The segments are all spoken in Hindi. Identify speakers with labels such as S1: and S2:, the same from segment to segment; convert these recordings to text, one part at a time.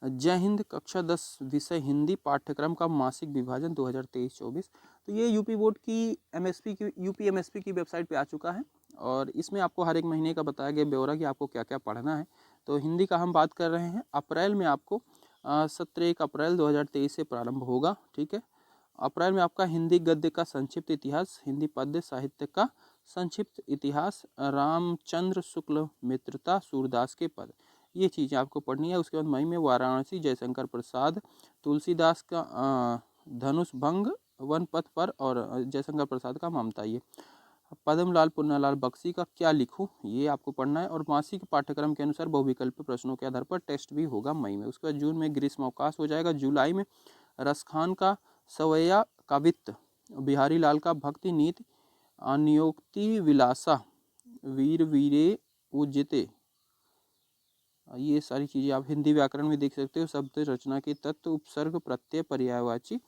S1: जय हिंद कक्षा 10 विषय हिंदी पाठ्यक्रम का मासिक विभाजन 2023-24। तो ये यूपी बोर्ड की एमएसपी की वेबसाइट पे आ चुका है और इसमें आपको हर एक महीने का बताया गया ब्यौरा कि आपको क्या क्या पढ़ना है। तो हिंदी का हम बात कर रहे हैं। अप्रैल में आपको सत्र 1 अप्रैल 2023 से प्रारंभ होगा। ठीक है, अप्रैल में आपका हिंदी गद्य का संक्षिप्त इतिहास, हिंदी पद्य साहित्य का संक्षिप्त इतिहास, रामचंद्र शुक्ल मित्रता सूरदास के पद, ये चीज़ें आपको पढ़नी है। उसके बाद मई में वाराणसी जयशंकर प्रसाद, तुलसीदास का धनुष भंग वन पथ पर और जयशंकर प्रसाद का ममता, ये पद्मलाल पुन्नालाल बख्शी का क्या लिखूं, ये आपको पढ़ना है। और मासिक पाठ्यक्रम के अनुसार बहुविकल्पीय प्रश्नों के आधार पर टेस्ट भी होगा मई में। उसके बाद जून में ग्रीष्म अवकाश हो जाएगा। जुलाई में रसखान का सवैया कावित्त, बिहारी लाल का भक्ति नीति, अनियोक्ति विलासा, वीर वीरे उज्जते, ये सारी चीज़ें आप हिंदी व्याकरण में देख सकते हो। शब्द रचना के तत्व, उपसर्ग, प्रत्यय, पर्यायवाची,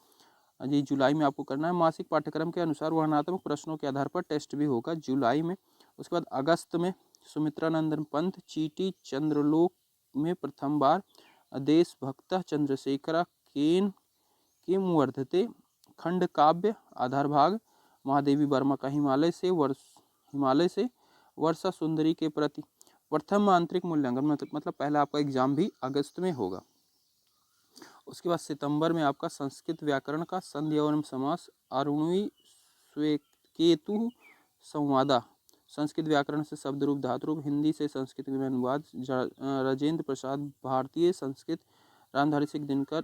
S1: ये जुलाई में आपको करना है। मासिक पाठ्यक्रम के अनुसार वर्णनात्मक प्रश्नों के आधार पर टेस्ट भी होगा जुलाई में। उसके बाद अगस्त में सुमित्रानंदन पंत, चीटी चंद्रलोक में प्रथम बार, देशभक्त चंद्रशेखरा केन किम वर्धते, खंड काव्य आधार भाग, महादेवी वर्मा का हिमालय से वर्षा सुंदरी के प्रति, प्रथम आंतरिक मूल्यांकन मतलब पहला आपका एग्जाम भी अगस्त में होगा। उसके बाद सितंबर में आपका संस्कृत व्याकरण का संधि एवं समास, अरुणवी स्वेकेतु संवादा, संस्कृत व्याकरण से शब्द रूप धातु रूप, हिंदी से संस्कृत में अनुवाद, राजेंद्र प्रसाद भारतीय संस्कृत, रामधारी सिंह दिनकर,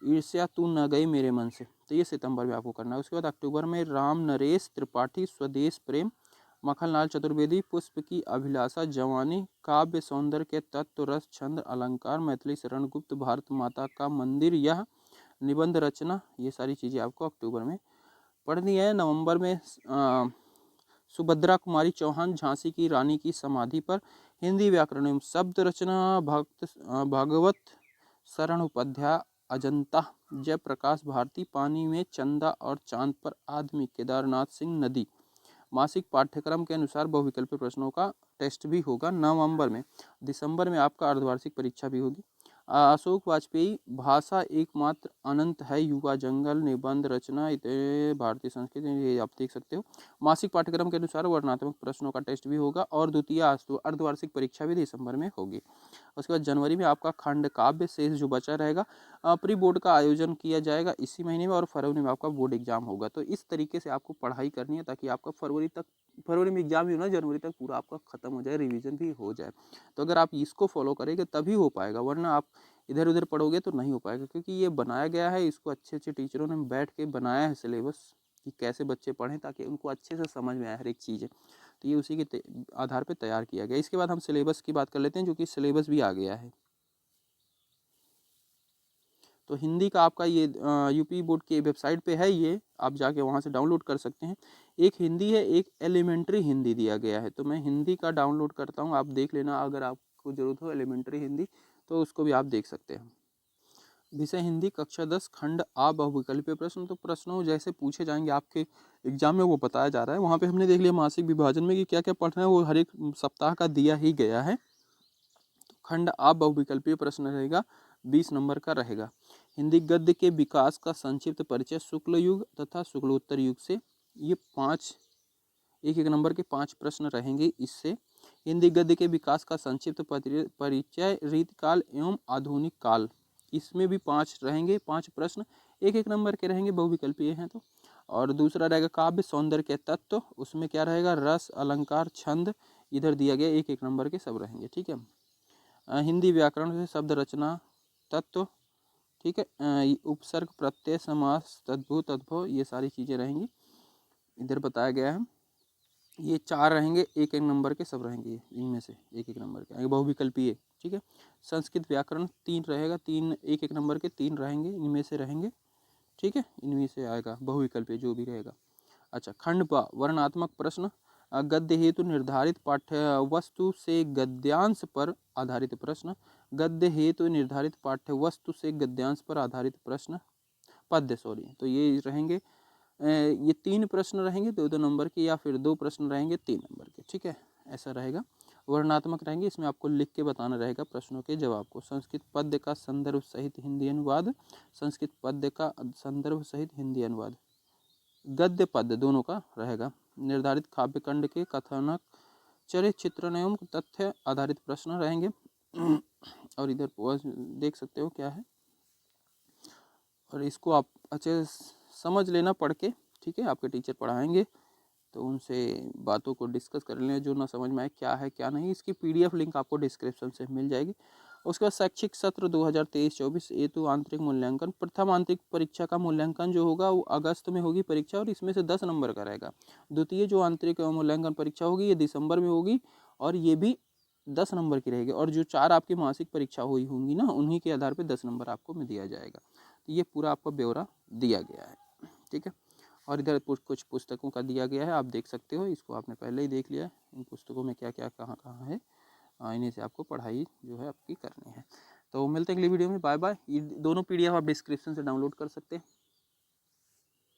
S1: ईर्ष्या तू न गई मेरे मन से, तो ये सितंबर में आपको करना है। उसके बाद अक्टूबर में राम नरेश त्रिपाठी स्वदेश प्रेम, मखनलाल चतुर्वेदी पुष्प की अभिलाषा, जवानी, काव्य सौंदर्य के तत्व, रस, छंद, अलंकार, मैथिली शरण गुप्त, भारत माता का मंदिर, यह निबंध रचना, ये सारी चीज़ें आपको अक्टूबर में पढ़नी है। नवंबर में सुभद्रा कुमारी चौहान, झांसी की रानी की समाधि पर, हिंदी व्याकरण एवं शब्द रचना, भागवत शरण उपाध्याय, अजंता, जयप्रकाश भारती, पानी में चंदा और चांद पर आदमी, केदारनाथ सिंह नदी। मासिक पाठ्यक्रम के अनुसार बहुविकल्पीय प्रश्नों का टेस्ट भी होगा नवंबर में। दिसंबर में आपका अर्धवार्षिक परीक्षा भी होगी। अशोक वाजपेयी, भाषा एकमात्र अनंत है, युवा जंगल, निबंध रचना, भारतीय संस्कृति, ये आप देख सकते हो। मासिक पाठ्यक्रम के अनुसार वर्णनात्मक प्रश्नों का टेस्ट भी होगा और द्वितीय अर्धवार्षिक परीक्षा भी दिसंबर में होगी। उसके बाद जनवरी में आपका खंड काव्य शेष जो बचा रहेगा, प्री बोर्ड का आयोजन किया जाएगा इसी महीने में और फरवरी में आपका बोर्ड एग्जाम होगा। तो इस तरीके से आपको पढ़ाई करनी है ताकि आपका फरवरी में एग्जाम ही हो ना, जनवरी तक पूरा आपका खत्म हो जाए, रिवीजन भी हो जाए। तो अगर आप इसको फॉलो करेंगे तभी हो पाएगा, वरना आप इधर उधर पढ़ोगे तो नहीं हो पाएगा। क्योंकि ये बनाया गया है, इसको अच्छे अच्छे टीचरों ने बैठ के बनाया है सिलेबस कि कैसे बच्चे पढ़ें ताकि उनको अच्छे से समझ में आए हर एक चीज़। तो ये उसी के आधार पर तैयार किया गया। इसके बाद हम सिलेबस की बात कर लेते हैं, जो कि सिलेबस भी आ गया है। तो हिंदी का आपका ये यूपी बोर्ड की वेबसाइट पे है, ये आप जाके वहाँ से डाउनलोड कर सकते हैं। एक हिंदी है, एक एलिमेंट्री हिंदी दिया गया है। तो मैं हिंदी का डाउनलोड करता हूँ, आप देख लेना, अगर आपको ज़रूरत हो एलिमेंट्री हिंदी तो उसको भी आप देख सकते हैं। विषय हिंदी कक्षा 10 खंड आ बहुविकल्पीय प्रश्न। तो प्रश्नों जैसे पूछे जाएंगे आपके एग्जाम में वो बताया जा रहा है। वहाँ पे हमने देख लिया मासिक विभाजन में कि क्या क्या पढ़ना है, वो हर एक सप्ताह का दिया ही गया है। तो खंड आ बहुविकल्पीय प्रश्न रहेगा, 20 नंबर का रहेगा। हिंदी गद्य के विकास का संक्षिप्त परिचय, शुक्ल युग तथा शुक्लोत्तर युग से, ये 5 एक नंबर के 5 प्रश्न रहेंगे इससे। हिंदी गद्य के विकास का संक्षिप्त परिचय, रीतिकाल एवं आधुनिक काल, इसमें भी 5 रहेंगे, 5 प्रश्न एक नंबर के रहेंगे, बहुविकल्पीय हैं तो। और दूसरा रहेगा काव्य सौंदर्य के तत्व, उसमें क्या रहेगा, रस, अलंकार, छंद, इधर दिया गया एक नंबर के सब रहेंगे। ठीक है। हिंदी व्याकरण से शब्द रचना तत्व, ठीक है, उपसर्ग, प्रत्यय, समास, तद्भव तद्भव, ये सारी चीज़ें रहेंगी, इधर बताया गया है। ये 4 रहेंगे, एक नंबर के सब रहेंगे, इनमें से एक नंबर के बहुविकल्पीय। ठीक है। संस्कृत व्याकरण 3 रहेगा, 3 एक नंबर के 3 रहेंगे, इनमें से रहेंगे। ठीक है, इनमें से आएगा बहुविकल्पीय जो भी रहेगा। अच्छा, खंड ब वर्णात्मक प्रश्न, गद्य हेतु निर्धारित पाठ्य वस्तु से गद्यांश पर आधारित प्रश्न, गद्य हेतु निर्धारित पाठ्य वस्तु से गद्यांश पर आधारित प्रश्न, पद्य सॉरी, तो ये रहेंगे। ये 3 प्रश्न रहेंगे 2-2 नंबर के, या फिर 2 प्रश्न रहेंगे 3 नंबर के। ठीक है, ऐसा रहेगा। वर्णनात्मक रहेंगे, इसमें आपको लिख के बताना रहेगा प्रश्नों के जवाब को। संस्कृत पद्य का संदर्भ सहित हिंदी अनुवाद, संस्कृत पद्य का संदर्भ सहित हिंदी अनुवाद, गद्य पद्य दोनों का रहेगा। निर्धारित काव्यखंड के कथानक, चरित्र चित्रण एवं तथ्य आधारित प्रश्न रहेंगे। और इधर देख सकते हो क्या है, और इसको आप अच्छे समझ लेना पढ़ के, ठीक है। आपके टीचर पढ़ाएंगे तो उनसे बातों को डिस्कस कर लें, जो ना समझ में आए क्या है क्या नहीं। इसकी पीडीएफ लिंक आपको डिस्क्रिप्शन से मिल जाएगी। उसके बाद शैक्षिक सत्र 2023-24 ये तो आंतरिक मूल्यांकन, प्रथम आंतरिक परीक्षा का मूल्यांकन जो होगा वो अगस्त में होगी परीक्षा, और इसमें से 10 नंबर का रहेगा। द्वितीय जो आंतरिक मूल्यांकन परीक्षा होगी ये दिसंबर में होगी, और ये भी 10 नंबर की रहेगी। और जो 4 आपकी मासिक परीक्षा हुई होंगी ना, उन्हीं के आधार पर 10 नंबर आपको में दिया जाएगा। तो ये पूरा आपको ब्यौरा दिया गया है, ठीक है। और इधर कुछ पुस्तकों का दिया गया है, आप देख सकते हो। इसको आपने पहले ही देख लिया है, इन पुस्तकों में क्या क्या कहाँ कहाँ है। इन्हीं से आपको पढ़ाई जो है आपकी करनी है। तो मिलते हैं अगली वीडियो में, बाय बाय। ये दोनों पीडीएफ आप डिस्क्रिप्शन से डाउनलोड कर सकते हैं।